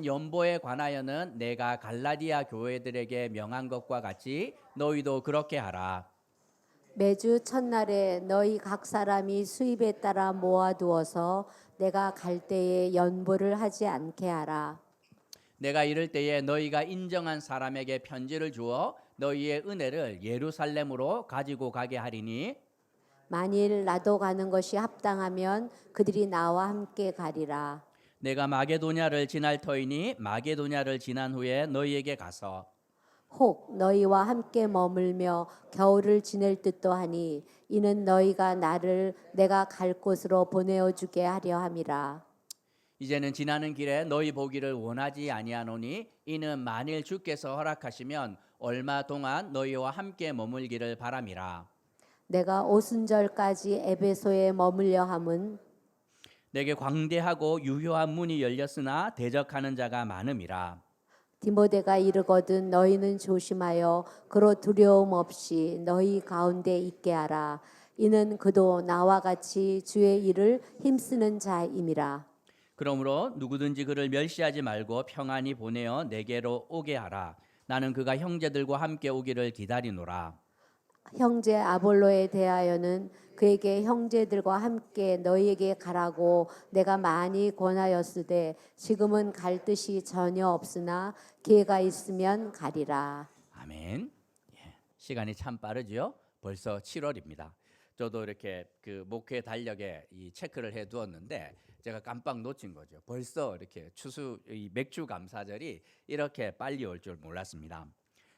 연보에 관하여는 내가 갈라디아 교회들에게 명한 것과 같이 너희도 그렇게 하라. 매주 첫날에 너희 각 사람이 수입에 따라 모아두어서 내가 갈 때에 연보를 하지 않게 하라. 내가 이를 때에 너희가 인정한 사람에게 편지를 주어 너희의 은혜를 예루살렘으로 가지고 가게 하리니 만일 나도 가는 것이 합당하면 그들이 나와 함께 가리라. 내가 마게도냐를 지날 터이니 마게도냐를 지난 후에 너희에게 가서 혹 너희와 함께 머물며 겨울을 지낼 듯도 하니 이는 너희가 나를 내가 갈 곳으로 보내어 주게 하려 함이라. 이제는 지나는 길에 너희 보기를 원하지 아니하노니 이는 만일 주께서 허락하시면 얼마 동안 너희와 함께 머물기를 바람이라. 내가 오순절까지 에베소에 머물려 함은 내게 광대하고 유효한 문이 열렸으나 대적하는 자가 많음이라. 디모데가 이르거든 너희는 조심하여 그로 두려움 없이 너희 가운데 있게 하라. 이는 그도 나와 같이 주의 일을 힘쓰는 자임이라. 그러므로 누구든지 그를 멸시하지 말고 평안히 보내어 내게로 오게 하라. 나는 그가 형제들과 함께 오기를 기다리노라. 형제 아볼로에 대하여는 그에게 형제들과 함께 너희에게 가라고 내가 많이 권하였으되 지금은 갈 뜻이 전혀 없으나 기회가 있으면 가리라. 아멘. 예, 시간이 참 빠르죠. 벌써 7월입니다. 저도 이렇게 그 목회 달력에 이 체크를 해 두었는데 제가 깜빡 놓친 거죠. 벌써 이렇게 이 맥주 감사절이 이렇게 빨리 올 줄 몰랐습니다.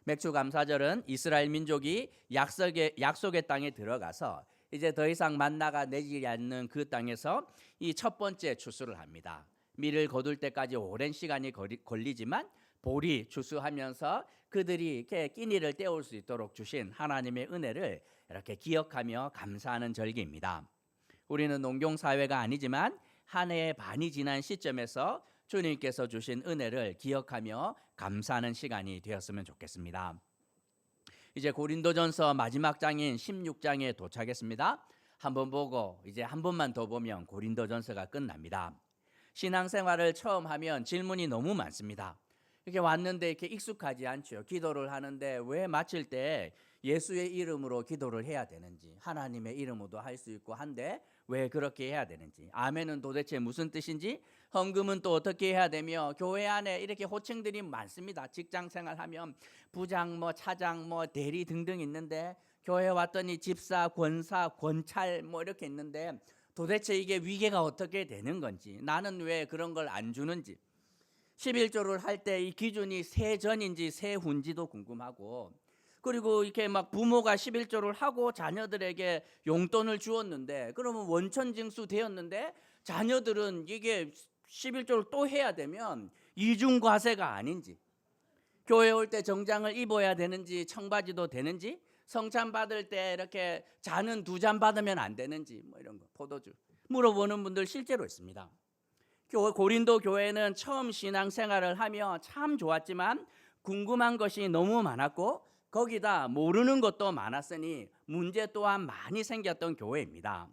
맥주 감사절은 이스라엘 민족이 약속의 땅에 들어가서 이제 더 이상 만나가 내리지 않는 그 땅에서 이 첫 번째 추수를 합니다. 밀을 거둘 때까지 오랜 시간이 걸리지만 보리 추수하면서 그들이 이렇게 끼니를 때울 수 있도록 주신 하나님의 은혜를 이렇게 기억하며 감사하는 절기입니다. 우리는 농경 사회가 아니지만 한 해의 반이 지난 시점에서 주님께서 주신 은혜를 기억하며 감사하는 시간이 되었으면 좋겠습니다. 이제 고린도전서 마지막 장인 16장에 도착했습니다. 한번 보고 이제 한 번만 더 보면 고린도전서가 끝납니다. 신앙생활을 처음 하면 질문이 너무 많습니다. 이렇게 왔는데 이렇게 익숙하지 않죠. 기도를 하는데 왜 마칠 때 예수의 이름으로 기도를 해야 되는지, 하나님의 이름으로도 할 수 있고 한데 왜 그렇게 해야 되는지, 아멘은 도대체 무슨 뜻인지, 헌금은 또 어떻게 해야 되며, 교회 안에 이렇게 호칭들이 많습니다. 직장 생활하면 부장 차장 대리 등등 있는데 교회 왔더니 집사, 권사, 권찰 이렇게 있는데 도대체 이게 위계가 어떻게 되는 건지, 나는 왜 그런 걸 안 주는지, 11조를 할 때 이 기준이 세전인지 세후인지도 궁금하고, 그리고 이렇게 막 부모가 11조를 하고 자녀들에게 용돈을 주었는데 그러면 원천징수 되었는데 자녀들은 이게 11조를 또 해야 되면 이중과세가 아닌지, 교회 올 때 정장을 입어야 되는지 청바지도 되는지, 성찬 받을 때 이렇게 잔은 2잔 받으면 안 되는지 이런 거, 포도주 물어보는 분들 실제로 있습니다. 고린도 교회는 처음 신앙생활을 하며 참 좋았지만 궁금한 것이 너무 많았고 거기다 모르는 것도 많았으니 문제 또한 많이 생겼던 교회입니다.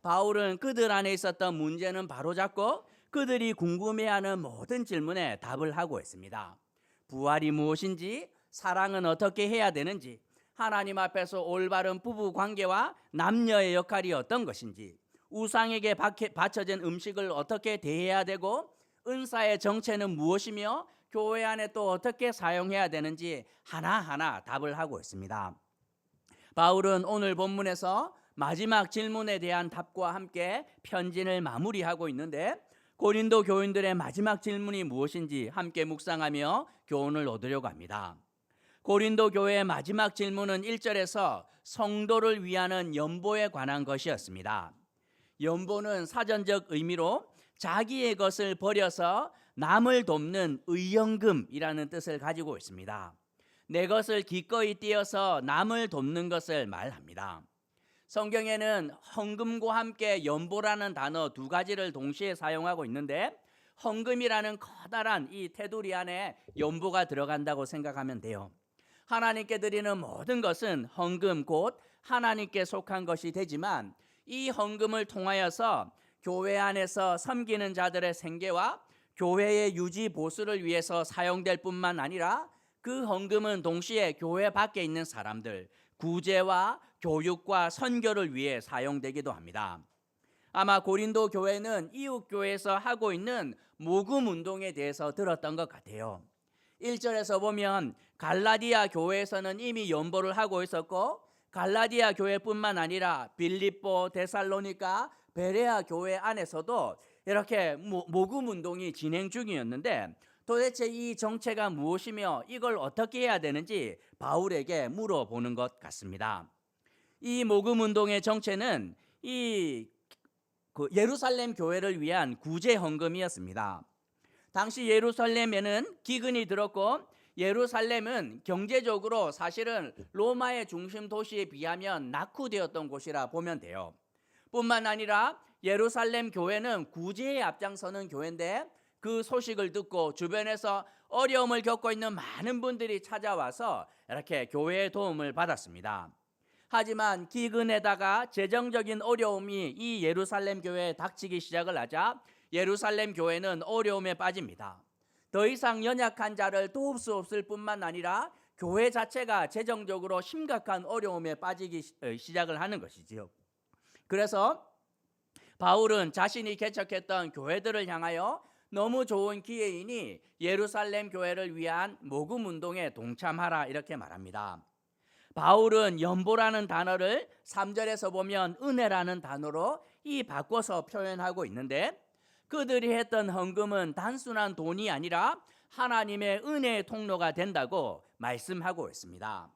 바울은 그들 안에 있었던 문제는 바로잡고 그들이 궁금해하는 모든 질문에 답을 하고 있습니다. 부활이 무엇인지, 사랑은 어떻게 해야 되는지, 하나님 앞에서 올바른 부부 관계와 남녀의 역할이 어떤 것인지, 우상에게 바쳐진 음식을 어떻게 대해야 되고, 은사의 정체는 무엇이며 교회 안에 또 어떻게 사용해야 되는지 하나하나 답을 하고 있습니다. 바울은 오늘 본문에서 마지막 질문에 대한 답과 함께 편지를 마무리하고 있는데, 고린도 교인들의 마지막 질문이 무엇인지 함께 묵상하며 교훈을 얻으려고 합니다. 고린도 교회의 마지막 질문은 1절에서 성도를 위하는 연보에 관한 것이었습니다. 연보는 사전적 의미로 자기의 것을 버려서 남을 돕는 의연금이라는 뜻을 가지고 있습니다. 내 것을 기꺼이 띄어서 남을 돕는 것을 말합니다. 성경에는 헌금과 함께 연보라는 단어 두 가지를 동시에 사용하고 있는데, 헌금이라는 커다란 이 테두리 안에 연보가 들어간다고 생각하면 돼요. 하나님께 드리는 모든 것은 헌금 곧 하나님께 속한 것이 되지만, 이 헌금을 통하여서 교회 안에서 섬기는 자들의 생계와 교회의 유지 보수를 위해서 사용될 뿐만 아니라 그 헌금은 동시에 교회 밖에 있는 사람들, 구제와 교육과 선교를 위해 사용되기도 합니다. 아마 고린도 교회는 이웃 교회에서 하고 있는 모금 운동에 대해서 들었던 것 같아요. 1절에서 보면 갈라디아 교회에서는 이미 연보를 하고 있었고, 갈라디아 교회뿐만 아니라 빌립보, 데살로니가, 베레아 교회 안에서도 이렇게 모금 운동이 진행 중이었는데, 도대체 이 정체가 무엇이며 이걸 어떻게 해야 되는지 바울에게 물어보는 것 같습니다. 이 모금 운동의 정체는 예루살렘 교회를 위한 구제 헌금이었습니다. 당시 예루살렘에는 기근이 들었고, 예루살렘은 경제적으로 사실은 로마의 중심 도시에 비하면 낙후되었던 곳이라 보면 돼요. 뿐만 아니라 예루살렘 교회는 구제에 앞장서는 교회인데, 그 소식을 듣고 주변에서 어려움을 겪고 있는 많은 분들이 찾아와서 이렇게 교회의 도움을 받았습니다. 하지만 기근에다가 재정적인 어려움이 이 예루살렘 교회에 닥치기 시작을 하자 예루살렘 교회는 어려움에 빠집니다. 더 이상 연약한 자를 도울 수 없을 뿐만 아니라 교회 자체가 재정적으로 심각한 어려움에 빠지기 시작을 하는 것이지요. 그래서 바울은 자신이 개척했던 교회들을 향하여 너무 좋은 기회이니 예루살렘 교회를 위한 모금 운동에 동참하라 이렇게 말합니다. 바울은 연보라는 단어를 3절에서 보면 은혜라는 단어로 바꿔서 표현하고 있는데, 그들이 했던 헌금은 단순한 돈이 아니라 하나님의 은혜의 통로가 된다고 말씀하고 있습니다.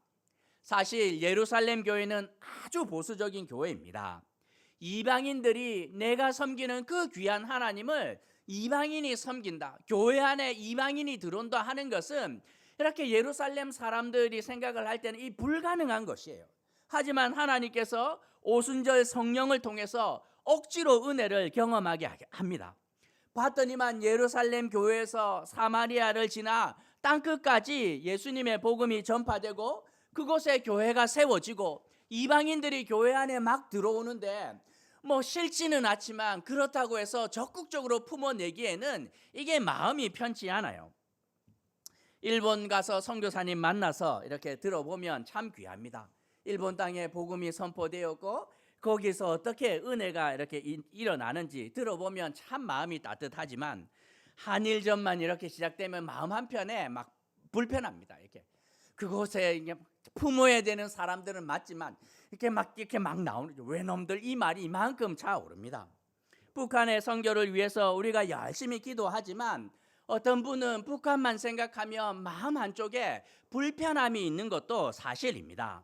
사실 예루살렘 교회는 아주 보수적인 교회입니다. 이방인들이 내가 섬기는 그 귀한 하나님을 이방인이 섬긴다, 교회 안에 이방인이 들어온다 하는 것은 이렇게 예루살렘 사람들이 생각을 할 때는 이 불가능한 것이에요. 하지만 하나님께서 오순절 성령을 통해서 억지로 은혜를 경험하게 합니다. 봤더니만 예루살렘 교회에서 사마리아를 지나 땅끝까지 예수님의 복음이 전파되고 그곳에 교회가 세워지고 이방인들이 교회 안에 막 들어오는데, 싫지는 않지만 그렇다고 해서 적극적으로 품어내기에는 이게 마음이 편치 않아요. 일본 가서 선교사님 만나서 이렇게 들어보면 참 귀합니다. 일본 땅에 복음이 선포되었고 거기서 어떻게 은혜가 이렇게 일어나는지 들어보면 참 마음이 따뜻하지만, 한일전만 이렇게 시작되면 마음 한편에 막 불편합니다. 이렇게 그곳에 품어야 되는 사람들은 맞지만 이렇게 막 나오는 외놈들 이 말이 이만큼 차오릅니다. 북한의 선교를 위해서 우리가 열심히 기도하지만 어떤 분은 북한만 생각하면 마음 한쪽에 불편함이 있는 것도 사실입니다.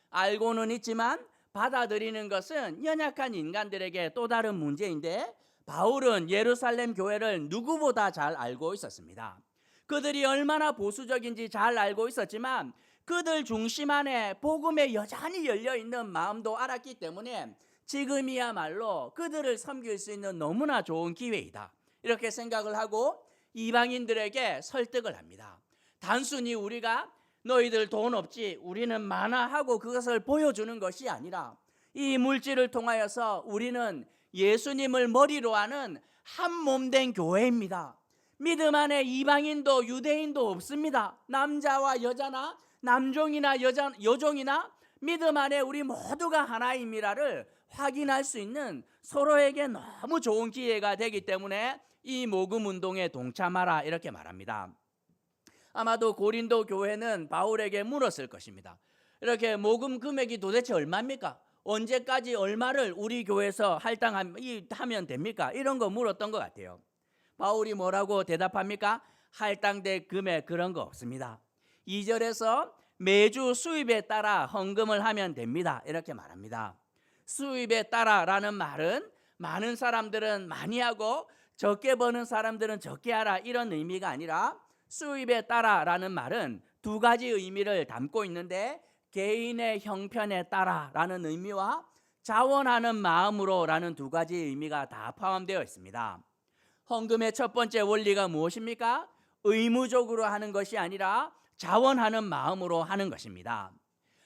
알고는 있지만 받아들이는 것은 연약한 인간들에게 또 다른 문제인데, 바울은 예루살렘 교회를 누구보다 잘 알고 있었습니다. 그들이 얼마나 보수적인지 잘 알고 있었지만 그들 중심 안에 복음에 여전히 열려있는 마음도 알았기 때문에 지금이야말로 그들을 섬길 수 있는 너무나 좋은 기회이다 이렇게 생각을 하고 이방인들에게 설득을 합니다. 단순히 우리가 너희들 돈 없지 우리는 많아 하고 그것을 보여주는 것이 아니라 이 물질을 통하여서 우리는 예수님을 머리로 하는 한 몸 된 교회입니다. 믿음 안에 이방인도 유대인도 없습니다. 남자와 여자나 남종이나 여종이나 믿음 안에 우리 모두가 하나임이라를 확인할 수 있는 서로에게 너무 좋은 기회가 되기 때문에 이 모금 운동에 동참하라 이렇게 말합니다. 아마도 고린도 교회는 바울에게 물었을 것입니다. 이렇게 모금 금액이 도대체 얼마입니까? 언제까지 얼마를 우리 교회에서 할당하면 됩니까? 이런 거 물었던 것 같아요. 바울이 뭐라고 대답합니까? 할당될 금액 그런 거 없습니다. 2절에서 매주 수입에 따라 헌금을 하면 됩니다 이렇게 말합니다. 수입에 따라라는 말은 많은 사람들은 많이 하고 적게 버는 사람들은 적게 하라 이런 의미가 아니라, 수입에 따라라는 말은 두 가지 의미를 담고 있는데, 개인의 형편에 따라라는 의미와 자원하는 마음으로라는 두 가지 의미가 다 포함되어 있습니다. 헌금의 첫 번째 원리가 무엇입니까? 의무적으로 하는 것이 아니라 자원하는 마음으로 하는 것입니다.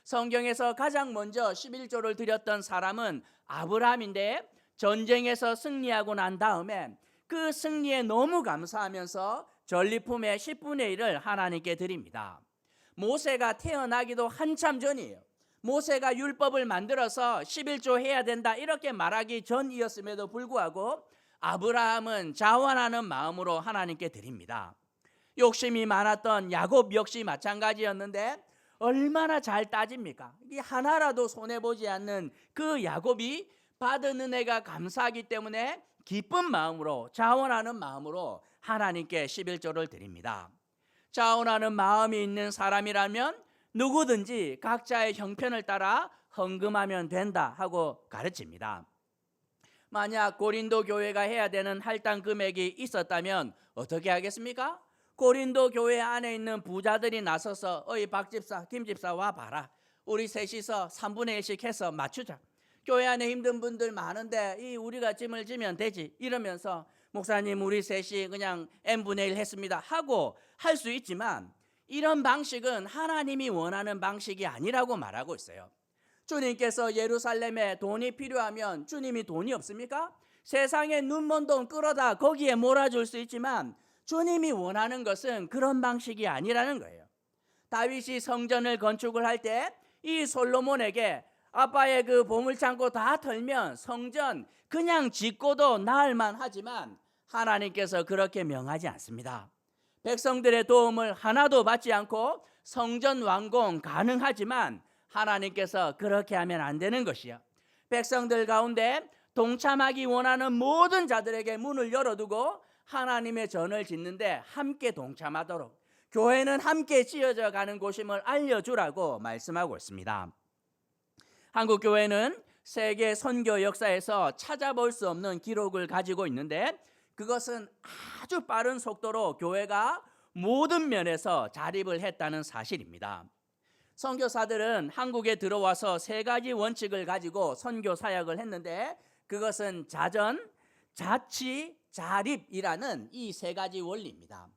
성경에서 가장 먼저 11조를 드렸던 사람은 아브라함인데, 전쟁에서 승리하고 난 다음에 그 승리에 너무 감사하면서 전리품의 10분의 1을 하나님께 드립니다. 모세가 태어나기도 한참 전이에요. 모세가 율법을 만들어서 11조 해야 된다 이렇게 말하기 전이었음에도 불구하고 아브라함은 자원하는 마음으로 하나님께 드립니다. 욕심이 많았던 야곱 역시 마찬가지였는데 얼마나 잘 따집니까? 이 하나라도 손해보지 않는 그 야곱이 받은 은혜가 감사하기 때문에 기쁜 마음으로 자원하는 마음으로 하나님께 11조를 드립니다. 자원하는 마음이 있는 사람이라면 누구든지 각자의 형편을 따라 헌금하면 된다 하고 가르칩니다. 만약 고린도 교회가 해야 되는 할당 금액이 있었다면 어떻게 하겠습니까? 고린도 교회 안에 있는 부자들이 나서서 어이 박 집사, 김 집사 와 봐라. 우리 셋이서 3분의 1씩 해서 맞추자. 교회 안에 힘든 분들 많은데 이 우리가 짐을 지면 되지. 이러면서 목사님 우리 셋이 그냥 n분의 1 했습니다 하고 할 수 있지만 이런 방식은 하나님이 원하는 방식이 아니라고 말하고 있어요. 주님께서 예루살렘에 돈이 필요하면 주님이 돈이 없습니까? 세상에 눈먼 돈 끌어다 거기에 몰아줄 수 있지만 주님이 원하는 것은 그런 방식이 아니라는 거예요. 다윗이 성전을 건축을 할 때 이 솔로몬에게 아빠의 그 보물창고 다 털면 성전 그냥 짓고도 나을만 하지만 하나님께서 그렇게 명하지 않습니다. 백성들의 도움을 하나도 받지 않고 성전 완공 가능하지만 하나님께서 그렇게 하면 안 되는 것이요. 백성들 가운데 동참하기 원하는 모든 자들에게 문을 열어두고 하나님의 전을 짓는데 함께 동참하도록 교회는 함께 지어져 가는 곳임을 알려주라고 말씀하고 있습니다. 한국 교회는 세계 선교 역사에서 찾아볼 수 없는 기록을 가지고 있는데 그것은 아주 빠른 속도로 교회가 모든 면에서 자립을 했다는 사실입니다. 선교사들은 한국에 들어와서 3가지 원칙을 가지고 선교 사역을 했는데 그것은 자전, 자치, 자립이라는 이 3가지 원리입니다.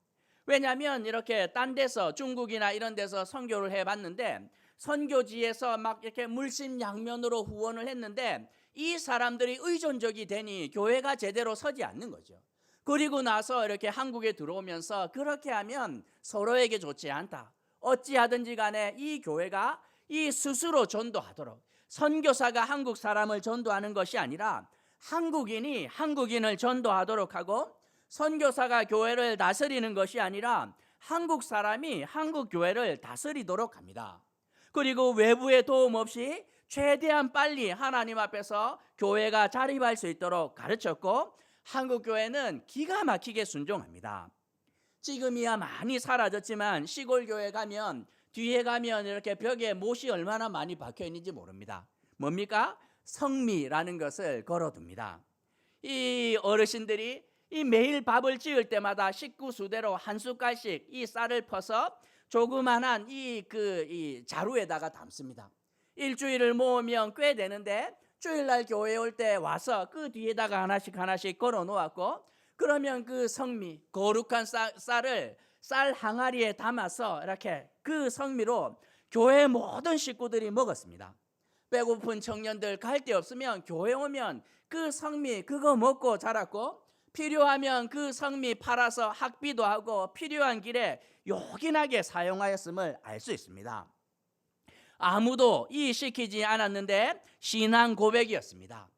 왜냐하면 이렇게 딴 데서 중국이나 이런 데서 선교를 해봤는데 선교지에서 막 이렇게 물심양면으로 후원을 했는데 이 사람들이 의존적이 되니 교회가 제대로 서지 않는 거죠. 그리고 나서 이렇게 한국에 들어오면서 그렇게 하면 서로에게 좋지 않다. 어찌하든지 간에 이 교회가 이 스스로 전도하도록 선교사가 한국 사람을 전도하는 것이 아니라 한국인이 한국인을 전도하도록 하고 선교사가 교회를 다스리는 것이 아니라 한국 사람이 한국 교회를 다스리도록 합니다. 그리고 외부의 도움 없이 최대한 빨리 하나님 앞에서 교회가 자립할 수 있도록 가르쳤고 한국 교회는 기가 막히게 순종합니다. 지금이야 많이 사라졌지만 시골 교회 가면 뒤에 가면 이렇게 벽에 못이 얼마나 많이 박혀 있는지 모릅니다. 뭡니까? 성미라는 것을 걸어둡니다. 이 어르신들이 이 매일 밥을 지을 때마다 식구 수대로 한 숟갈씩 이 쌀을 퍼서 조그만한 이 자루에다가 담습니다. 일주일을 모으면 꽤 되는데 주일날 교회 올 때 와서 그 뒤에다가 하나씩 걸어 놓았고 그러면 그 성미 거룩한 쌀을 쌀 항아리에 담아서 이렇게 그 성미로 교회 모든 식구들이 먹었습니다. 배고픈 청년들 갈 데 없으면 교회 오면 그 성미 그거 먹고 자랐고 필요하면 그 성미 팔아서 학비도 하고 필요한 길에 요긴하게 사용하였음을 알 수 있습니다. 아무도 시키지 않았는데 신앙 고백이었습니다.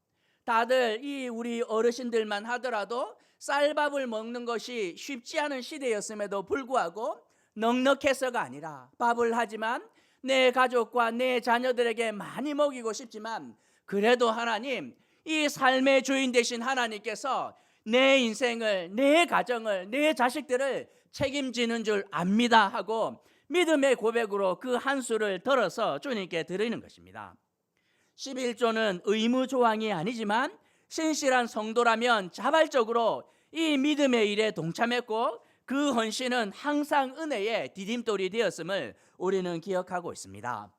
다들 우리 어르신들만 하더라도 쌀밥을 먹는 것이 쉽지 않은 시대였음에도 불구하고 넉넉해서가 아니라 밥을 하지만 내 가족과 내 자녀들에게 많이 먹이고 싶지만 그래도 하나님 이 삶의 주인 되신 하나님께서 내 인생을 내 가정을 내 자식들을 책임지는 줄 압니다 하고 믿음의 고백으로 그 한 수를 덜어서 주님께 드리는 것입니다. 11조는 의무 조항이 아니지만 신실한 성도라면 자발적으로 이 믿음의 일에 동참했고 그 헌신은 항상 은혜의 디딤돌이 되었음을 우리는 기억하고 있습니다.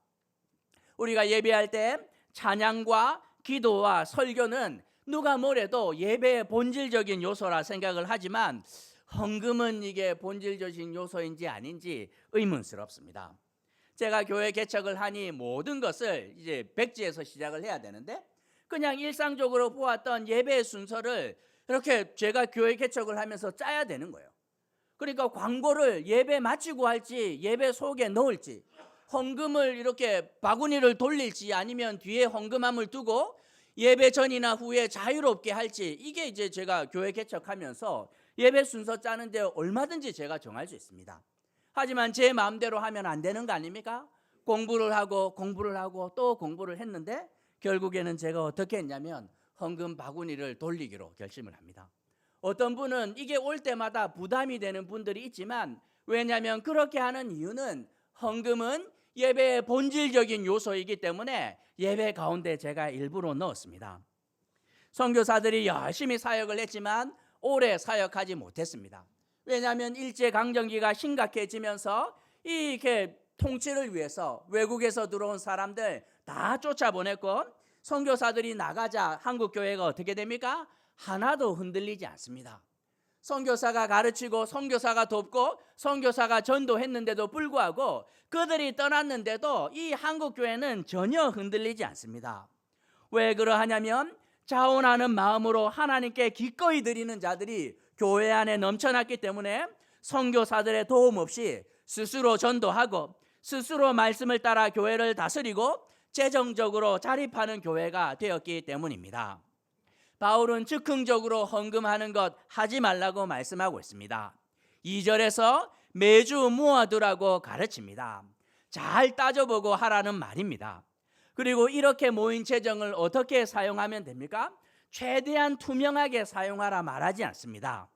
우리가 예배할 때 찬양과 기도와 설교는 누가 뭐래도 예배의 본질적인 요소라 생각을 하지만 헌금은 이게 본질적인 요소인지 아닌지 의문스럽습니다. 제가 교회 개척을 하니 모든 것을 이제 백지에서 시작을 해야 되는데 그냥 일상적으로 보았던 예배의 순서를 이렇게 제가 교회 개척을 하면서 짜야 되는 거예요. 그러니까 광고를 예배 마치고 할지 예배 속에 넣을지, 헌금을 이렇게 바구니를 돌릴지 아니면 뒤에 헌금함을 두고 예배 전이나 후에 자유롭게 할지, 이게 이제 제가 교회 개척하면서 예배 순서 짜는데 얼마든지 제가 정할 수 있습니다. 하지만 제 마음대로 하면 안 되는 거 아닙니까? 공부를 하고 또 공부를 했는데 결국에는 제가 어떻게 했냐면 헌금 바구니를 돌리기로 결심을 합니다. 어떤 분은 이게 올 때마다 부담이 되는 분들이 있지만, 왜냐하면 그렇게 하는 이유는 헌금은 예배의 본질적인 요소이기 때문에 예배 가운데 제가 일부러 넣었습니다. 선교사들이 열심히 사역을 했지만 오래 사역하지 못했습니다. 왜냐하면 일제강점기가 심각해지면서 이렇게 통치를 위해서 외국에서 들어온 사람들 다 쫓아보냈고, 선교사들이 나가자 한국 교회가 어떻게 됩니까? 하나도 흔들리지 않습니다. 선교사가 가르치고 선교사가 돕고 선교사가 전도했는데도 불구하고 그들이 떠났는데도 이 한국 교회는 전혀 흔들리지 않습니다. 왜 그러하냐면 자원하는 마음으로 하나님께 기꺼이 드리는 자들이 교회 안에 넘쳐났기 때문에 선교사들의 도움 없이 스스로 전도하고 스스로 말씀을 따라 교회를 다스리고 재정적으로 자립하는 교회가 되었기 때문입니다. 바울은 즉흥적으로 헌금하는 것 하지 말라고 말씀하고 있습니다. 2절에서 매주 모아두라고 가르칩니다. 잘 따져보고 하라는 말입니다. 그리고 이렇게 모인 재정을 어떻게 사용하면 됩니까? 최대한 투명하게 사용하라 말하지 않습니다.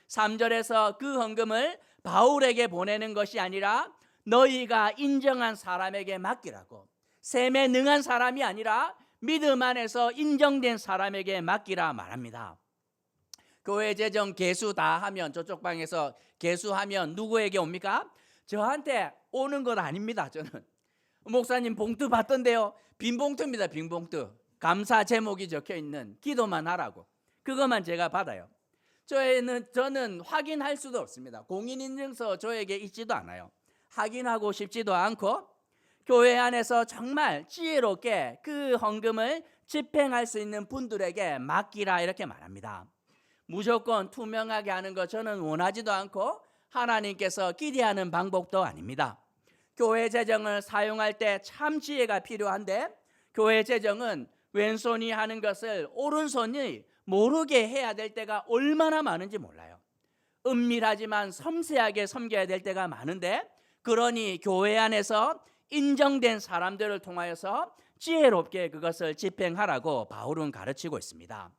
3절에서 그 헌금을 바울에게 보내는 것이 아니라 너희가 인정한 사람에게 맡기라고, 셈에 능한 사람이 아니라 믿음 안에서 인정된 사람에게 맡기라 말합니다. 교회 재정 개수 다 하면, 저쪽 방에서 개수하면 누구에게 옵니까? 저한테 오는 건 아닙니다. 저는 목사님 봉투 받던데요. 빈 봉투입니다. 빈 봉투. 감사 제목이 적혀있는 기도만 하라고, 그것만 제가 받아요. 저는 확인할 수도 없습니다. 공인인증서 저에게 있지도 않아요. 확인하고 싶지도 않고 교회 안에서 정말 지혜롭게 그 헌금을 집행할 수 있는 분들에게 맡기라 이렇게 말합니다. 무조건 투명하게 하는 거 저는 원하지도 않고 하나님께서 기대하는 방법도 아닙니다. 교회 재정을 사용할 때 참 지혜가 필요한데, 교회 재정은 왼손이 하는 것을 오른손이 모르게 해야 될 때가 얼마나 많은지 몰라요. 은밀하지만 섬세하게 섬겨야 될 때가 많은데, 그러니 교회 안에서 인정된 사람들을 통하여서 지혜롭게 그것을 집행하라고 바울은 가르치고 있습니다.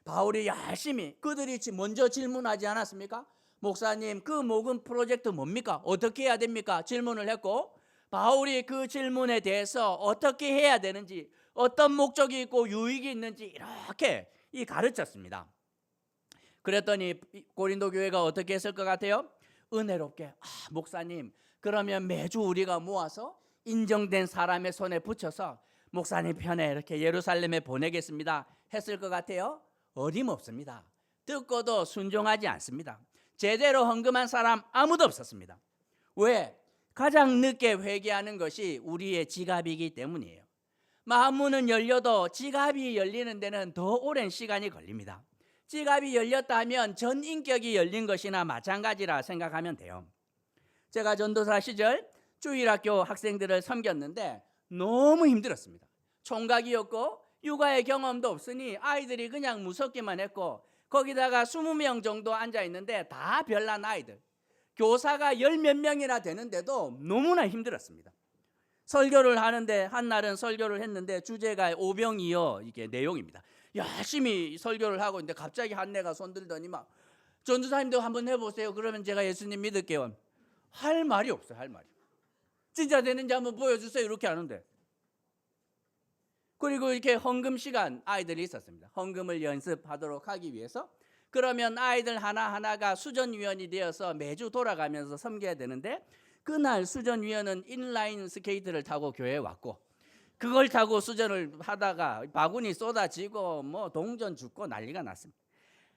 바울이 열심히, 그들이 먼저 질문하지 않았습니까? 목사님, 그 모금 프로젝트 뭡니까? 어떻게 해야 됩니까? 질문을 했고, 바울이 그 질문에 대해서 어떻게 해야 되는지, 어떤 목적이 있고 유익이 있는지 이렇게 가르쳤습니다. 그랬더니 고린도 교회가 어떻게 했을 것 같아요? 은혜롭게, 목사님, 그러면 매주 우리가 모아서 인정된 사람의 손에 붙여서 목사님 편에 이렇게 예루살렘에 보내겠습니다 했을 것 같아요? 어림없습니다. 듣고도 순종하지 않습니다. 제대로 헌금한 사람 아무도 없었습니다. 왜? 가장 늦게 회개하는 것이 우리의 지갑이기 때문이에요. 마음문은 열려도 지갑이 열리는 데는 더 오랜 시간이 걸립니다. 지갑이 열렸다 하면 전 인격이 열린 것이나 마찬가지라 생각하면 돼요. 제가 전도사 시절 주일학교 학생들을 섬겼는데 너무 힘들었습니다. 총각이었고 육아의 경험도 없으니 아이들이 그냥 무섭기만 했고, 거기다가 20명 정도 앉아 있는데 다 별난 아이들, 교사가 10몇 명이나 되는데도 너무나 힘들었습니다. 설교를 하는데, 한날은 설교를 했는데 주제가 오병이어 이게 내용입니다. 열심히 설교를 하고 있는데 갑자기 한 애가 손들더니 막, 전도사님도 한번 해보세요. 그러면 제가 예수님 믿을게요. 할 말이 없어요. 할 말이. 진짜 되는지 한번 보여주세요. 이렇게 하는데. 그리고 이렇게 헌금 시간 아이들이 있었습니다. 헌금을 연습하도록 하기 위해서. 그러면 아이들 하나하나가 수전위원이 되어서 매주 돌아가면서 섬겨야 되는데, 그날 수전위원은 인라인 스케이트를 타고 교회에 왔고, 그걸 타고 수전을 하다가 바구니 쏟아지고 뭐 동전 죽고 난리가 났습니다.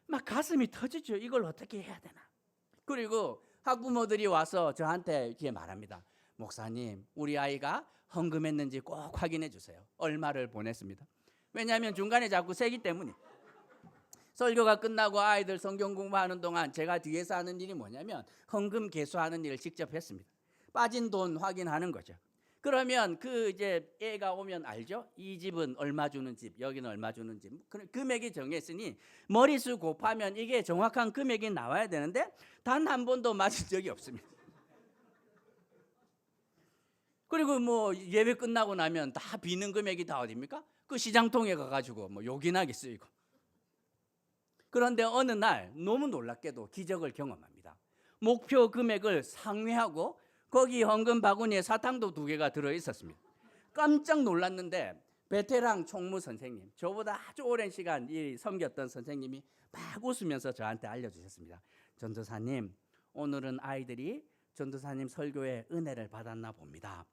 막 가슴이 터지죠. 이걸 어떻게 해야 되나. 그리고 학부모들이 와서 저한테 이렇게 말합니다. 목사님, 우리 아이가 헌금했는지 꼭 확인해 주세요. 얼마를 보냈습니다. 왜냐하면 중간에 자꾸 세기 때문에. 설교가 끝나고 아이들 성경 공부하는 동안 제가 뒤에서 하는 일이 뭐냐면 헌금 개수하는 일을 직접 했습니다. 빠진 돈 확인하는 거죠. 그러면 그 이제 애가 오면 알죠? 이 집은 얼마 주는 집, 여기는 얼마 주는 집. 금액이 정했으니 머리수 곱하면 이게 정확한 금액이 나와야 되는데 단 한 번도 맞은 적이 없습니다. 그리고 뭐 예배 끝나고 나면 다 비는 금액이 다 어딥니까? 그 시장통에 가가지고 뭐 요긴하게 쓰이고. 그런데 어느 날 너무 놀랍게도 기적을 경험합니다. 목표 금액을 상회하고 거기 헌금 바구니에 사탕도 2개가 들어있었습니다. 깜짝 놀랐는데 베테랑 총무 선생님, 저보다 아주 오랜 시간 섬겼던 선생님이 막 웃으면서 저한테 알려주셨습니다. 전도사님, 오늘은 아이들이 전도사님 설교에 은혜를 받았나 봅니다.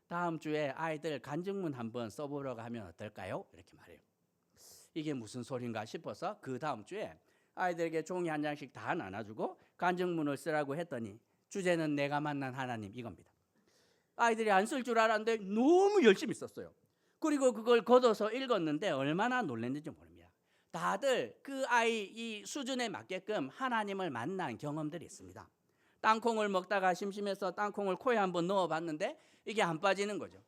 다음 주에 아이들 간증문 한번 써보려고 하면 어떨까요? 이렇게 말해요. 이게 무슨 소린가 싶어서 그 다음 주에 아이들에게 종이 한 장씩 다 나눠주고 간증문을 쓰라고 했더니 주제는 내가 만난 하나님 이겁니다. 아이들이 안 쓸 줄 알았는데 너무 열심히 썼어요. 그리고 그걸 걷어서 읽었는데 얼마나 놀랐는지 모릅니다. 다들 그 아이 이 수준에 맞게끔 하나님을 만난 경험들이 있습니다. 땅콩을 먹다가 심심해서 땅콩을 코에 한번 넣어봤는데 이게 안 빠지는 거죠.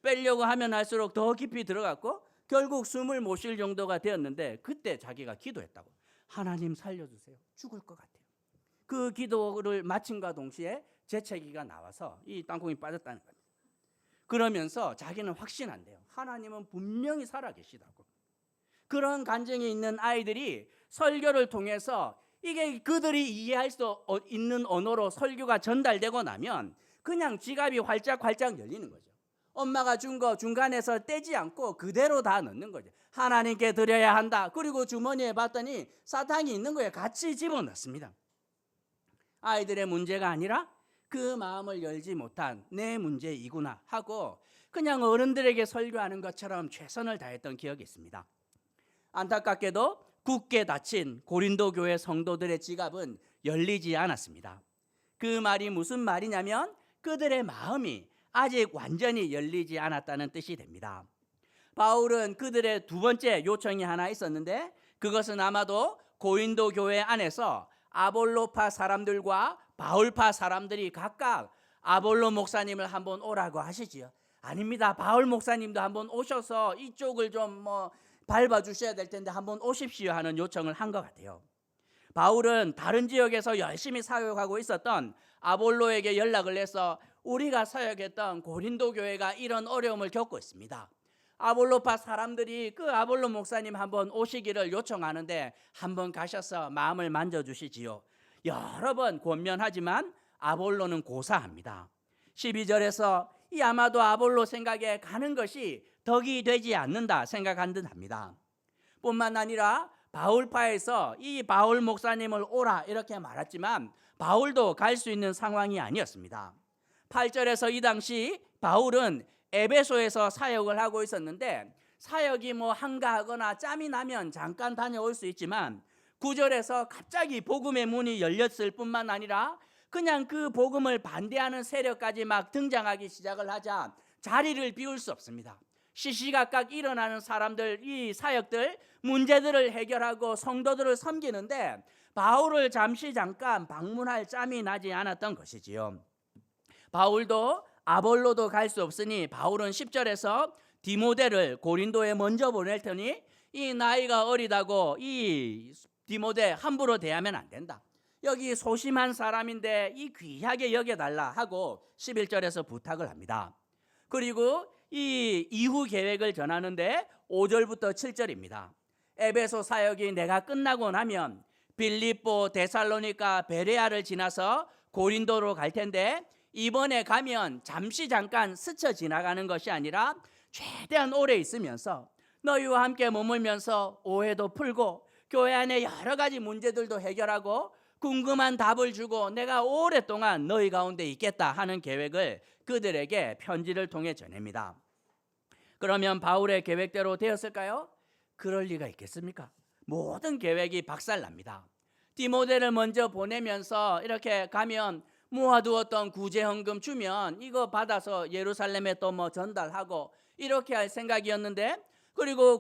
빼려고 하면 할수록 더 깊이 들어갔고 결국 숨을 못 쉴 정도가 되었는데 그때 자기가 기도했다고. 하나님 살려주세요. 죽을 것 같아요. 그 기도를 마침과 동시에 재채기가 나와서 이 땅콩이 빠졌다는 겁니다. 그러면서 자기는 확신한대요. 하나님은 분명히 살아계시다고. 그런 간증이 있는 아이들이 설교를 통해서 이게 그들이 이해할 수 있는 언어로 설교가 전달되고 나면 그냥 지갑이 활짝활짝 열리는 거죠. 엄마가 준 거 중간에서 떼지 않고 그대로 다 넣는 거죠. 하나님께 드려야 한다. 그리고 주머니에 봤더니 사탕이 있는 거예요. 같이 집어넣습니다. 아이들의 문제가 아니라 그 마음을 열지 못한 내 문제이구나 하고 그냥 어른들에게 설교하는 것처럼 최선을 다했던 기억이 있습니다. 안타깝게도 굳게 닫힌 고린도 교회 성도들의 지갑은 열리지 않았습니다. 그 말이 무슨 말이냐면 그들의 마음이 아직 완전히 열리지 않았다는 뜻이 됩니다. 바울은 그들의 두 번째 요청이 하나 있었는데 그것은 아마도 고린도 교회 안에서 아볼로파 사람들과 바울파 사람들이 각각 아볼로 목사님을 한번 오라고 하시지요. 아닙니다. 바울 목사님도 한번 오셔서 이쪽을 좀 밟아주셔야 될 텐데 한번 오십시오 하는 요청을 한 것 같아요. 바울은 다른 지역에서 열심히 사역하고 있었던 아볼로에게 연락을 해서 우리가 사역했던 고린도 교회가 이런 어려움을 겪고 있습니다. 아볼로파 사람들이 그 아볼로 목사님 한번 오시기를 요청하는데 한번 가셔서 마음을 만져주시지요. 여러 번 권면하지만 아볼로는 고사합니다. 12절에서 이 아마도 아볼로 생각에 가는 것이 덕이 되지 않는다 생각한 듯합니다. 뿐만 아니라 바울파에서 이 바울 목사님을 오라 이렇게 말했지만 바울도 갈 수 있는 상황이 아니었습니다. 8절에서 이 당시 바울은 에베소에서 사역을 하고 있었는데 사역이 한가하거나 짬이 나면 잠깐 다녀올 수 있지만 9절에서 갑자기 복음의 문이 열렸을 뿐만 아니라 그냥 그 복음을 반대하는 세력까지 막 등장하기 시작을 하자 자리를 비울 수 없습니다. 시시각각 일어나는 사람들, 이 사역들, 문제들을 해결하고 성도들을 섬기는데 바울을 잠깐 방문할 짬이 나지 않았던 것이지요. 바울도 아볼로도 갈 수 없으니 바울은 10절에서 디모데를 고린도에 먼저 보낼 테니 이 나이가 어리다고 이 디모데 함부로 대하면 안 된다. 여기 소심한 사람인데 이 귀하게 여겨달라 하고 11절에서 부탁을 합니다. 그리고 이 이후 계획을 전하는데 5절부터 7절입니다. 에베소 사역이 내가 끝나고 나면 빌립보, 데살로니가, 베레아를 지나서 고린도로 갈 텐데 이번에 가면 잠깐 스쳐 지나가는 것이 아니라 최대한 오래 있으면서 너희와 함께 머물면서 오해도 풀고 교회 안에 여러 가지 문제들도 해결하고 궁금한 답을 주고 내가 오랫동안 너희 가운데 있겠다 하는 계획을 그들에게 편지를 통해 전합니다. 그러면 바울의 계획대로 되었을까요? 그럴 리가 있겠습니까? 모든 계획이 박살납니다. 디모데를 먼저 보내면서 이렇게 가면 모아두었던 구제헌금 주면 이거 받아서 예루살렘에 또 전달하고 이렇게 할 생각이었는데 그리고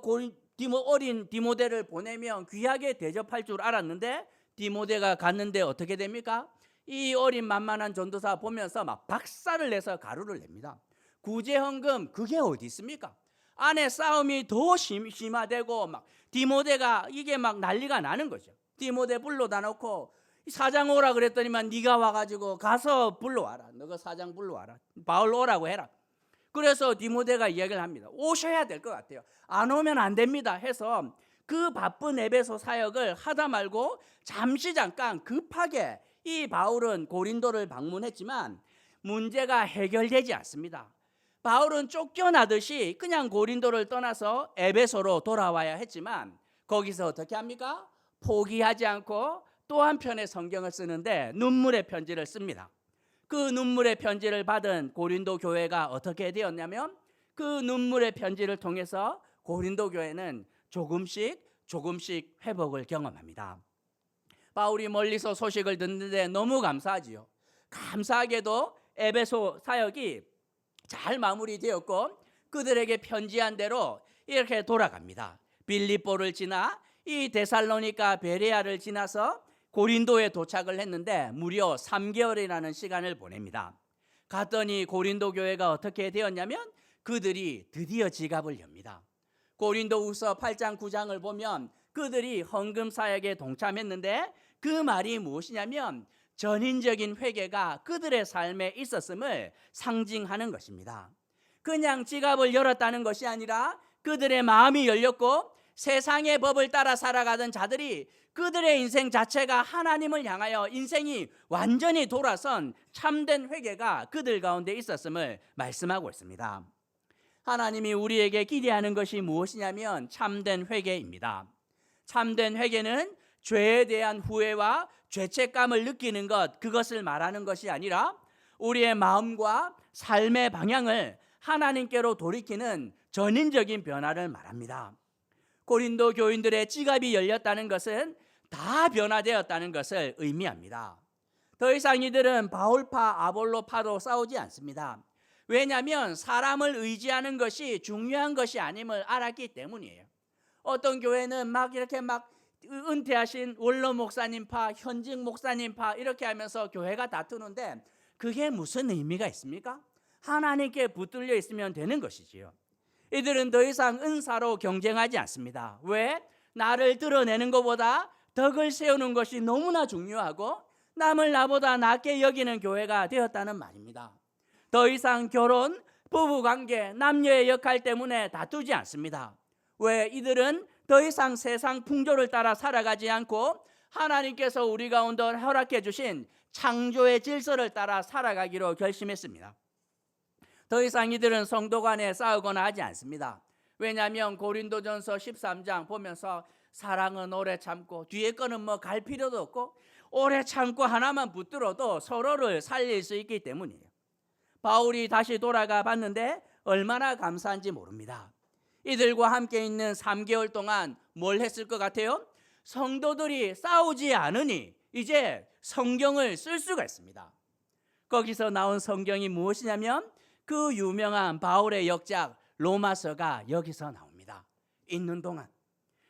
어린 디모데를 보내면 귀하게 대접할 줄 알았는데 디모데가 갔는데 어떻게 됩니까? 이 어린 만만한 전도사 보면서 막 박살을 내서 가루를 냅니다. 구제헌금 그게 어디 있습니까? 안에 싸움이 더 심화되고 막 디모데가 이게 막 난리가 나는 거죠. 디모데 불러다 놓고 사장 오라 그랬더니만 네가 와가지고 가서 불러와라. 너가 사장 불러와라. 바울 오라고 해라. 그래서 디모데가 이야기를 합니다. 오셔야 될 것 같아요. 안 오면 안 됩니다 해서 그 바쁜 에베소 사역을 하다 말고 잠깐 급하게 이 바울은 고린도를 방문했지만 문제가 해결되지 않습니다. 바울은 쫓겨나듯이 그냥 고린도를 떠나서 에베소로 돌아와야 했지만 거기서 어떻게 합니까? 포기하지 않고 또 한편의 성경을 쓰는데 눈물의 편지를 씁니다. 그 눈물의 편지를 받은 고린도 교회가 어떻게 되었냐면 그 눈물의 편지를 통해서 고린도 교회는 조금씩 회복을 경험합니다. 바울이 멀리서 소식을 듣는데 너무 감사하지요. 감사하게도 에베소 사역이 잘 마무리되었고 그들에게 편지한 대로 이렇게 돌아갑니다. 빌립보를 지나 이 데살로니가 베레아를 지나서 고린도에 도착을 했는데 무려 3개월이라는 시간을 보냅니다. 갔더니 고린도 교회가 어떻게 되었냐면 그들이 드디어 지갑을 엽니다. 고린도후서 8장 9장을 보면 그들이 헌금 사역에 동참했는데 그 말이 무엇이냐면 전인적인 회개가 그들의 삶에 있었음을 상징하는 것입니다. 그냥 지갑을 열었다는 것이 아니라 그들의 마음이 열렸고 세상의 법을 따라 살아가던 자들이 그들의 인생 자체가 하나님을 향하여 인생이 완전히 돌아선 참된 회개가 그들 가운데 있었음을 말씀하고 있습니다. 하나님이 우리에게 기대하는 것이 무엇이냐면 참된 회개입니다. 참된 회개는 죄에 대한 후회와 죄책감을 느끼는 것, 그것을 말하는 것이 아니라 우리의 마음과 삶의 방향을 하나님께로 돌이키는 전인적인 변화를 말합니다. 고린도 교인들의 지갑이 열렸다는 것은 다 변화되었다는 것을 의미합니다. 더 이상 이들은 바울파 아볼로파로 싸우지 않습니다. 왜냐하면 사람을 의지하는 것이 중요한 것이 아님을 알았기 때문이에요. 어떤 교회는 막 이렇게 막 은퇴하신 원로 목사님파, 현직 목사님파 이렇게 하면서 교회가 다투는데 그게 무슨 의미가 있습니까? 하나님께 붙들려 있으면 되는 것이지요. 이들은 더 이상 은사로 경쟁하지 않습니다. 왜? 나를 드러내는 것보다 덕을 세우는 것이 너무나 중요하고 남을 나보다 낫게 여기는 교회가 되었다는 말입니다. 더 이상 결혼, 부부관계, 남녀의 역할 때문에 다투지 않습니다. 왜? 이들은 더 이상 세상 풍조를 따라 살아가지 않고 하나님께서 우리 가운데 허락해 주신 창조의 질서를 따라 살아가기로 결심했습니다. 더 이상 이들은 성도 간에 싸우거나 하지 않습니다. 왜냐하면 고린도전서 13장 보면서 사랑은 오래 참고 뒤에 거는 뭐 갈 필요도 없고 오래 참고 하나만 붙들어도 서로를 살릴 수 있기 때문이에요. 바울이 다시 돌아가 봤는데 얼마나 감사한지 모릅니다. 이들과 함께 있는 3개월 동안 뭘 했을 것 같아요? 성도들이 싸우지 않으니 이제 성경을 쓸 수가 있습니다. 거기서 나온 성경이 무엇이냐면 그 유명한 바울의 역작 로마서가 여기서 나옵니다. 있는 동안.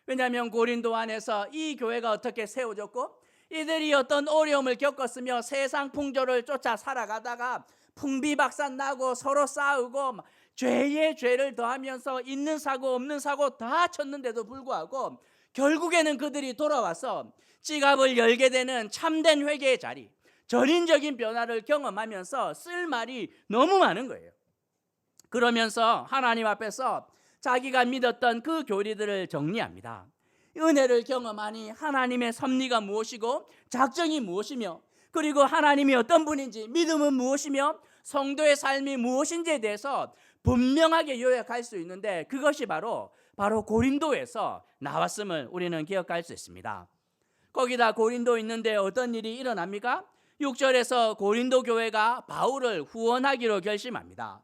왜냐하면 고린도 안에서 이 교회가 어떻게 세워졌고 이들이 어떤 어려움을 겪었으며 세상 풍조를 쫓아 살아가다가 풍비박산 나고 서로 싸우고 죄에 죄를 더하면서 있는 사고 없는 사고 다 쳤는데도 불구하고 결국에는 그들이 돌아와서 지갑을 열게 되는 참된 회개의 자리, 전인적인 변화를 경험하면서 쓸 말이 너무 많은 거예요. 그러면서 하나님 앞에서 자기가 믿었던 그 교리들을 정리합니다. 은혜를 경험하니 하나님의 섭리가 무엇이고 작정이 무엇이며 그리고 하나님이 어떤 분인지 믿음은 무엇이며 성도의 삶이 무엇인지에 대해서 분명하게 요약할 수 있는데 그것이 바로 고린도에서 나왔음을 우리는 기억할 수 있습니다. 거기다 고린도 있는데 어떤 일이 일어납니까? 6절에서 고린도 교회가 바울을 후원하기로 결심합니다.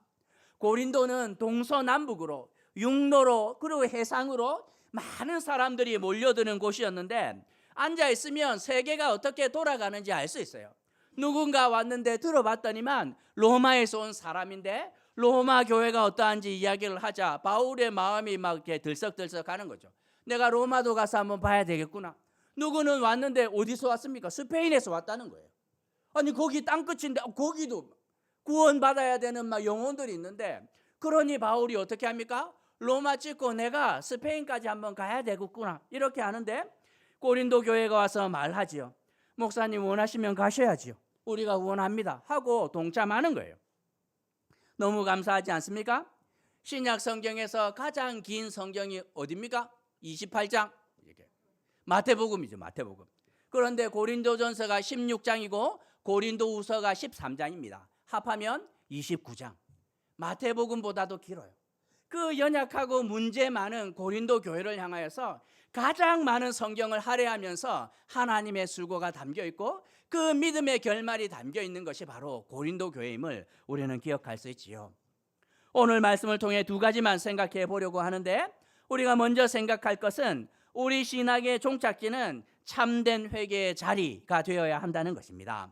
고린도는 동서남북으로 육로로 그리고 해상으로 많은 사람들이 몰려드는 곳이었는데 앉아있으면 세계가 어떻게 돌아가는지 알 수 있어요. 누군가 왔는데 들어봤더니만 로마에서 온 사람인데 로마 교회가 어떠한지 이야기를 하자 바울의 마음이 막 이렇게 들썩들썩 하는 거죠. 내가 로마도 가서 한번 봐야 되겠구나. 누구는 왔는데 어디서 왔습니까? 스페인에서 왔다는 거예요. 아니 거기 땅끝인데 거기도 구원받아야 되는 막 영혼들이 있는데, 그러니 바울이 어떻게 합니까? 로마 찍고 내가 스페인까지 한번 가야 되겠구나 이렇게 하는데, 고린도 교회가 와서 말하지요. 목사님 원하시면 가셔야지요. 우리가 원합니다 하고 동참하는 거예요. 너무 감사하지 않습니까? 신약 성경에서 가장 긴 성경이 어디입니까? 28장. 마태복음이죠. 마태복음. 그런데 고린도전서가 16장이고 고린도후서가 13장입니다. 합하면 29장. 마태복음보다도 길어요. 그 연약하고 문제 많은 고린도 교회를 향하여서 가장 많은 성경을 할애하면서 하나님의 수고가 담겨 있고 그 믿음의 결말이 담겨 있는 것이 바로 고린도 교회임을 우리는 기억할 수 있지요. 오늘 말씀을 통해 두 가지만 생각해 보려고 하는데, 우리가 먼저 생각할 것은 우리 신학의 종착지는 참된 회개의 자리가 되어야 한다는 것입니다.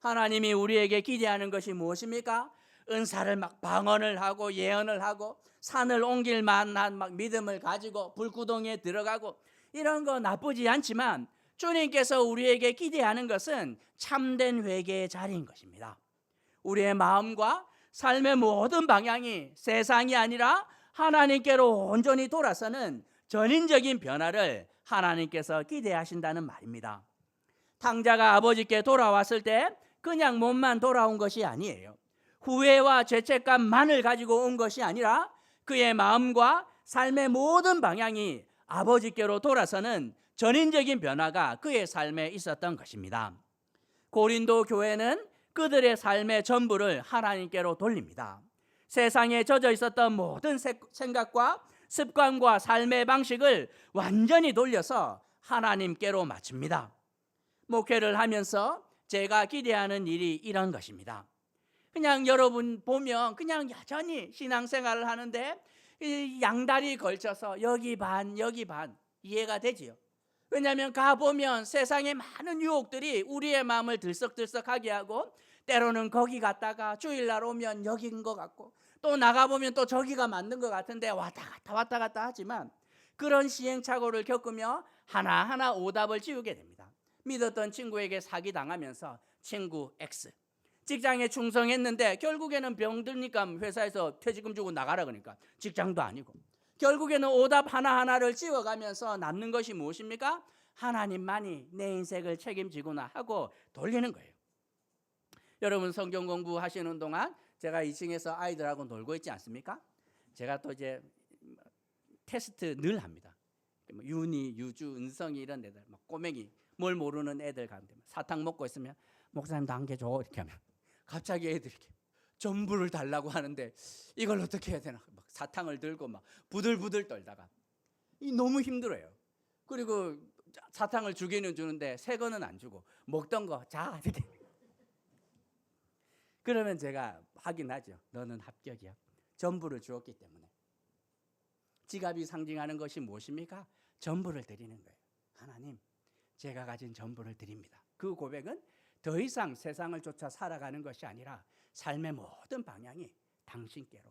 하나님이 우리에게 기대하는 것이 무엇입니까? 은사를 막 방언을 하고 예언을 하고 산을 옮길 만한 막 믿음을 가지고 불구덩이에 들어가고 이런 거 나쁘지 않지만, 주님께서 우리에게 기대하는 것은 참된 회개의 자리인 것입니다. 우리의 마음과 삶의 모든 방향이 세상이 아니라 하나님께로 온전히 돌아서는 전인적인 변화를 하나님께서 기대하신다는 말입니다. 탕자가 아버지께 돌아왔을 때 그냥 몸만 돌아온 것이 아니에요. 후회와 죄책감만을 가지고 온 것이 아니라 그의 마음과 삶의 모든 방향이 아버지께로 돌아서는 전인적인 변화가 그의 삶에 있었던 것입니다. 고린도 교회는 그들의 삶의 전부를 하나님께로 돌립니다. 세상에 젖어 있었던 모든 생각과 습관과 삶의 방식을 완전히 돌려서 하나님께로 맞춥니다. 목회를 하면서 제가 기대하는 일이 이런 것입니다. 그냥 여러분 보면 그냥 여전히 신앙생활을 하는데 양다리 걸쳐서 여기 반 여기 반 이해가 되지요. 왜냐하면 가보면 세상의 많은 유혹들이 우리의 마음을 들썩들썩하게 하고, 때로는 거기 갔다가 주일날 오면 여기인 것 같고 또 나가보면 또 저기가 맞는 것 같은데 왔다 갔다 하지만, 그런 시행착오를 겪으며 하나하나 오답을 지우게 됩니다. 믿었던 친구에게 사기당하면서 친구 X, 직장에 충성했는데 결국에는 병들니까 회사에서 퇴직금 주고 나가라 그러니까 직장도 아니고, 결국에는 오답 하나하나를 지워가면서 남는 것이 무엇입니까? 하나님만이 내 인생을 책임지구나 하고 돌리는 거예요. 여러분 성경 공부하시는 동안 제가 2층에서 아이들하고 놀고 있지 않습니까? 제가 또 이제 테스트 늘 합니다. 윤희, 유주, 은성이 이런 애들, 막 꼬맹이, 뭘 모르는 애들 가운데 사탕 먹고 있으면 목사님도 한 개 줘 이렇게 하면 갑자기 애들이 이렇게 전부를 달라고 하는데 이걸 어떻게 해야 되나, 막 사탕을 들고 막 부들부들 떨다가 너무 힘들어요. 그리고 사탕을 주기는 주는데 새 거는 안 주고 먹던 거 자 이렇게. 그러면 제가 확인하죠. 너는 합격이야. 전부를 주었기 때문에. 지갑이 상징하는 것이 무엇입니까? 전부를 드리는 거예요. 하나님, 제가 가진 전부를 드립니다. 그 고백은 더 이상 세상을 쫓아 살아가는 것이 아니라 삶의 모든 방향이 당신께로.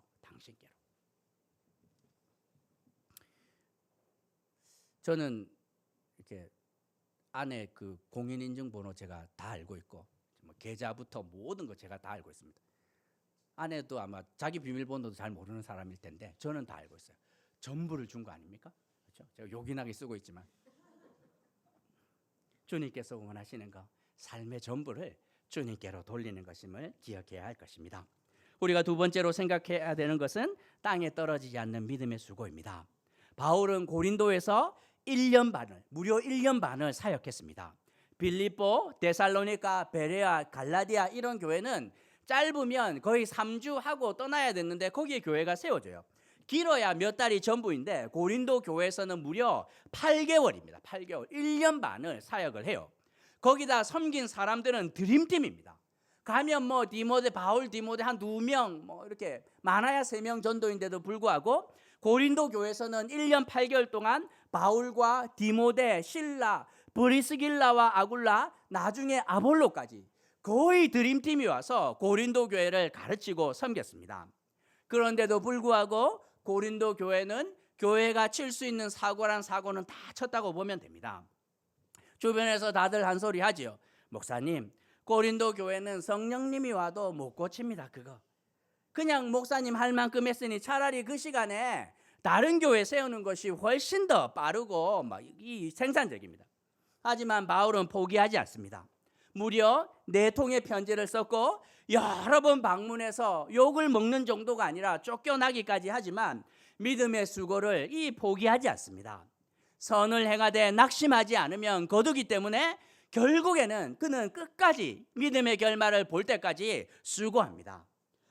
저는 이렇게 아내 그 공인인증번호 제가 다 알고 있고, 계좌부터 모든 거 제가 다 알고 있습니다. 아내도 아마 자기 비밀번호도 잘 모르는 사람일 텐데 저는 다 알고 있어요. 전부를 준 거 아닙니까? 그렇죠? 제가 요긴하게 쓰고 있지만 주님께서 원하시는 거, 삶의 전부를 주님께로 돌리는 것임을 기억해야 할 것입니다. 우리가 두 번째로 생각해야 되는 것은 땅에 떨어지지 않는 믿음의 수고입니다. 바울은 고린도에서 1년 반을, 무려 1년 반을 사역했습니다. 빌립보, 데살로니가, 베레아, 갈라디아 이런 교회는 짧으면 거의 3주 하고 떠나야 됐는데 거기에 교회가 세워져요. 길어야 몇 달이 전부인데 고린도 교회에서는 무려 8개월입니다. 8개월, 1년 반을 사역을 해요. 거기다 섬긴 사람들은 드림팀입니다. 가면 뭐 디모데, 바울, 디모데 한 2명 뭐 이렇게 많아야 3명 전도인데도 불구하고 고린도 교회에서는 1년 8개월 동안 바울과 디모데, 실라, 브리스길라와 아굴라, 나중에 아볼로까지 거의 드림팀이 와서 고린도 교회를 가르치고 섬겼습니다. 그런데도 불구하고 고린도 교회는 교회가 칠 수 있는 사고란 사고는 다 쳤다고 보면 됩니다. 주변에서 다들 한 소리 하지요. 목사님, 고린도 교회는 성령님이 와도 못 고칩니다. 그거 그냥 목사님 할 만큼 했으니 차라리 그 시간에 다른 교회 세우는 것이 훨씬 더 빠르고 이 생산적입니다. 하지만 바울은 포기하지 않습니다. 무려 4통의 편지를 썼고 여러 번 방문해서 욕을 먹는 정도가 아니라 쫓겨나기까지 하지만 믿음의 수고를 포기하지 않습니다. 선을 행하되 낙심하지 않으면 거두기 때문에 결국에는 그는 끝까지 믿음의 결말을 볼 때까지 수고합니다.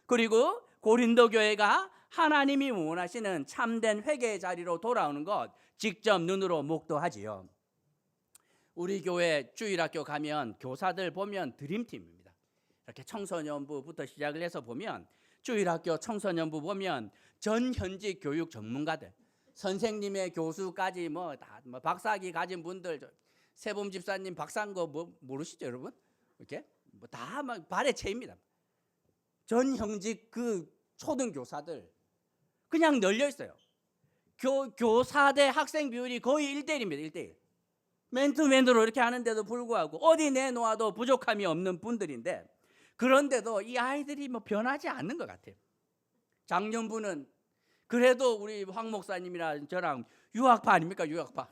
그리고 고린도 교회가 하나님이 원하시는 참된 회개의 자리로 돌아오는 것 직접 눈으로 목도하지요. 우리 교회 주일학교 가면 교사들 보면 드림팀입니다. 이렇게 청소년부부터 시작을 해서 보면 주일학교 청소년부 보면 전현직 교육 전문가들, 선생님의 교수까지 다 박사학위 가진 분들, 세범 집사님 박사인 거 모르시죠, 여러분? 이렇게 다 막 발에 채입니다. 전형직 그 초등교사들 그냥 널려 있어요. 교사 대 학생 비율이 거의 1대1입니다. 1대1. 맨투맨으로 이렇게 하는데도 불구하고 어디 내놓아도 부족함이 없는 분들인데 그런데도 이 아이들이 변하지 않는 것 같아요. 작년부는 그래도 우리 황 목사님이랑 저랑 유학파 아닙니까? 유학파.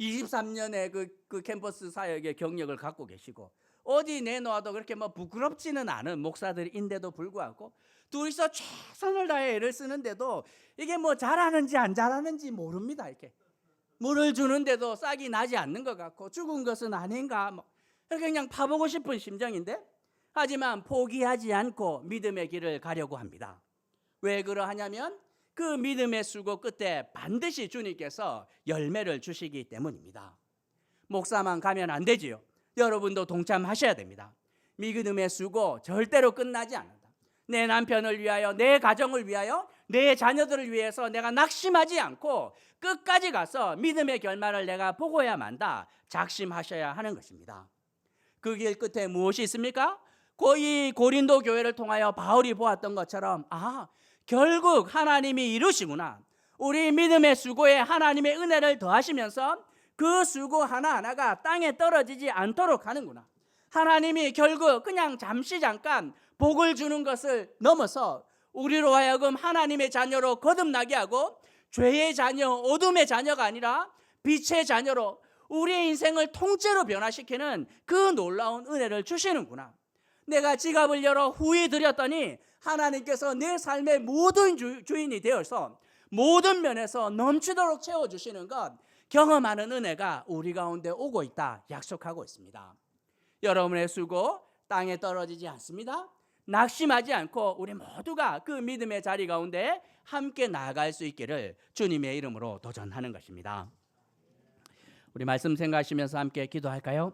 23년의 그 캠퍼스 사역의 경력을 갖고 계시고 어디 내놓아도 그렇게 부끄럽지는 않은 목사들인데도 불구하고 둘이서 최선을 다해 애를 쓰는데도 이게 잘하는지 안 잘하는지 모릅니다. 이렇게 물을 주는데도 싹이 나지 않는 것 같고 죽은 것은 아닌가 이렇게 그냥 파보고 싶은 심정인데 하지만 포기하지 않고 믿음의 길을 가려고 합니다. 왜 그러하냐면 그 믿음의 수고 끝에 반드시 주님께서 열매를 주시기 때문입니다. 목사만 가면 안 되지요. 여러분도 동참하셔야 됩니다. 믿음의 수고 절대로 끝나지 않는다. 내 남편을 위하여, 내 가정을 위하여, 내 자녀들을 위해서 내가 낙심하지 않고 끝까지 가서 믿음의 결말을 내가 보고야 만다. 작심하셔야 하는 것입니다. 그 길 끝에 무엇이 있습니까? 이 고린도 교회를 통하여 바울이 보았던 것처럼 결국 하나님이 이루시구나. 우리 믿음의 수고에 하나님의 은혜를 더하시면서 그 수고 하나하나가 땅에 떨어지지 않도록 하는구나. 하나님이 결국 그냥 잠깐 복을 주는 것을 넘어서 우리로 하여금 하나님의 자녀로 거듭나게 하고 죄의 자녀, 어둠의 자녀가 아니라 빛의 자녀로 우리의 인생을 통째로 변화시키는 그 놀라운 은혜를 주시는구나. 내가 지갑을 열어 후히 드렸더니 하나님께서 내 삶의 모든 주인이 되어서 모든 면에서 넘치도록 채워주시는 것 경험하는 은혜가 우리 가운데 오고 있다 약속하고 있습니다. 여러분의 수고 땅에 떨어지지 않습니다. 낙심하지 않고 우리 모두가 그 믿음의 자리 가운데 함께 나아갈 수 있기를 주님의 이름으로 도전하는 것입니다. 우리 말씀 생각하시면서 함께 기도할까요?